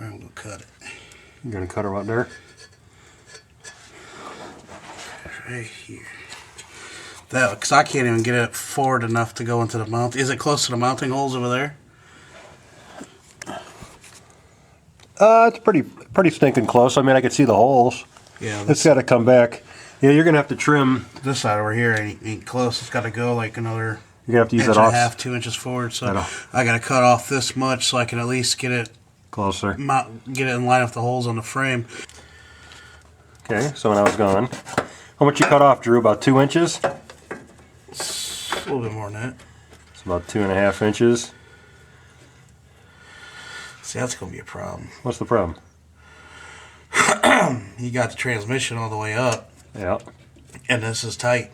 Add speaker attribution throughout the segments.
Speaker 1: I'm going to cut it.
Speaker 2: You're going to cut her out there?
Speaker 1: Right here. That, because I can't even get it forward enough to go into the mount. Is it close to the mounting holes over there?
Speaker 2: It's pretty stinking close. I mean, I can see the holes.
Speaker 1: Yeah.
Speaker 2: It's got to come back. Yeah, you're going to have to trim.
Speaker 1: This side over here ain't close. It's got to go like another
Speaker 2: You're going to have to use
Speaker 1: inch
Speaker 2: that
Speaker 1: and
Speaker 2: off.
Speaker 1: a half, 2 inches forward. So I got to cut off this much so I can at least get it
Speaker 2: closer.
Speaker 1: Get it in line with the holes on the frame.
Speaker 2: Okay, so when I was gone. How much you cut off, Drew? About 2 inches?
Speaker 1: It's a little bit more than that.
Speaker 2: It's about 2.5 inches.
Speaker 1: See, that's going to be a problem.
Speaker 2: What's the problem?
Speaker 1: You got the transmission all the way up.
Speaker 2: Yeah.
Speaker 1: And this is tight. You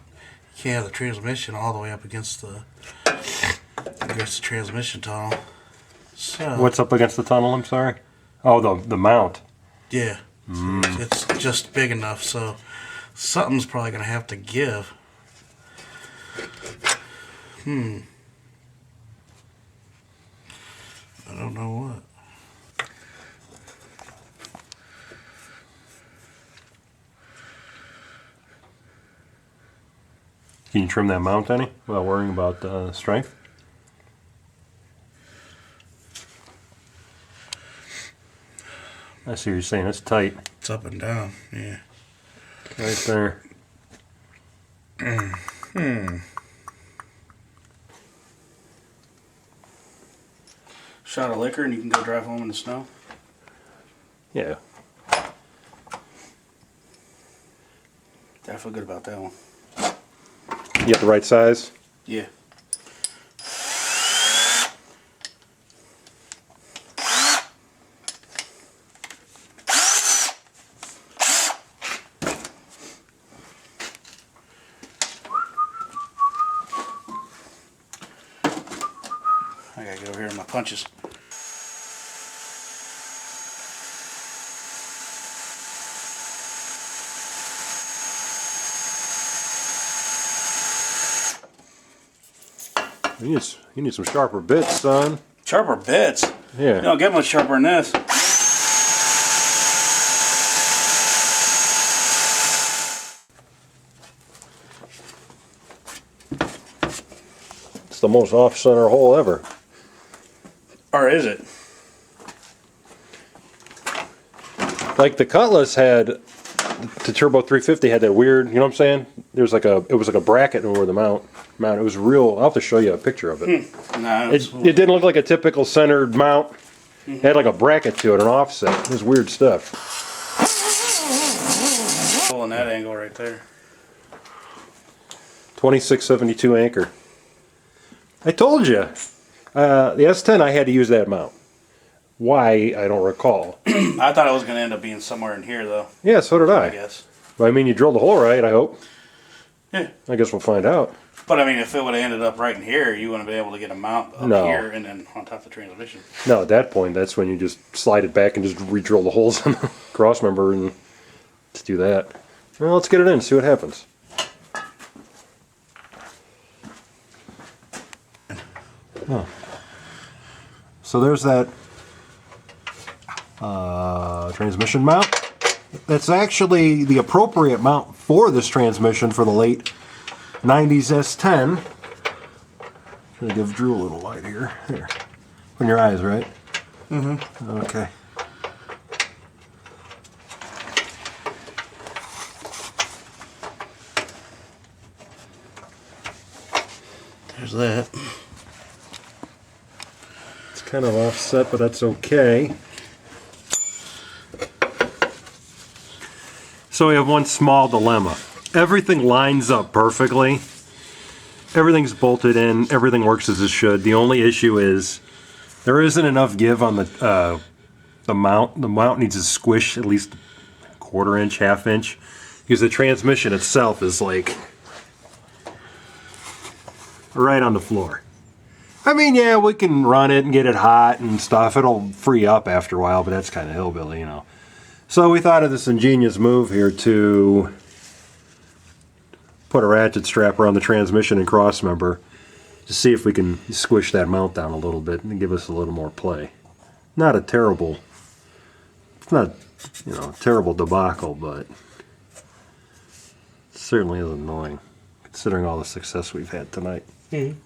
Speaker 1: can't have the transmission all the way up against the transmission tunnel. So
Speaker 2: What's up against the tunnel, I'm sorry? Oh, the mount.
Speaker 1: yeah. It's just big enough, so something's probably going to have to give. I don't know what.
Speaker 2: Can you trim that mount any without worrying about strength? I see what you're saying. It's tight.
Speaker 1: It's up and down, yeah.
Speaker 2: Right there.
Speaker 1: Shot of liquor and you can go drive home in the snow?
Speaker 2: Yeah.
Speaker 1: I feel good about that one.
Speaker 2: You got the right size?
Speaker 1: Yeah. I gotta get over here in my punches.
Speaker 2: You need some sharper bits, son.
Speaker 1: Sharper bits?
Speaker 2: Yeah.
Speaker 1: You don't get much sharper than this.
Speaker 2: It's the most off-center hole ever.
Speaker 1: Or is it?
Speaker 2: Like the Cutlass had, the Turbo 350 had that weird, you know what I'm saying? It was like a bracket over the mount. It was real. I'll have to show you a picture of it.
Speaker 1: Nah,
Speaker 2: It didn't look like a typical centered mount. It had like a bracket to it, an offset. It was weird stuff.
Speaker 1: pulling that angle right there.
Speaker 2: 2672 anchor. I told you. The S10, I had to use that mount. Why, I don't recall.
Speaker 1: I thought it was going to end up being somewhere in here, though.
Speaker 2: Yeah, so did I.
Speaker 1: I guess.
Speaker 2: But I mean, you drilled the hole right, I hope.
Speaker 1: Yeah.
Speaker 2: I guess we'll find out.
Speaker 1: But I mean, if it would have ended up right in here, you wouldn't be able to get a mount up here and then on top of the transmission.
Speaker 2: No, at that point, that's when you just slide it back and just re-drill the holes on the cross member and let's do that. Well, let's get it in, see what happens. Oh. So there's that transmission mount. That's actually the appropriate mount for this transmission for the late 90s S10. I'm gonna give Drew a little light here. Here. Open your eyes, right? Mm-hmm. Okay.
Speaker 1: There's that.
Speaker 2: It's kind of offset, but that's okay. So we have one small dilemma. Everything lines up perfectly. Everything's bolted in. Everything works as it should. The only issue is there isn't enough give on the mount. The mount needs to squish at least a quarter inch, half inch, because the transmission itself is like right on the floor. I mean, yeah, we can run it and get it hot and stuff. It'll free up after a while, but that's kind of hillbilly, you know. So we thought of this ingenious move here to put a ratchet strap around the transmission and cross member to see if we can squish that mount down a little bit and give us a little more play. Not a terrible It's not, a terrible debacle, but it certainly is annoying, considering all the success we've had tonight.
Speaker 3: Mhm.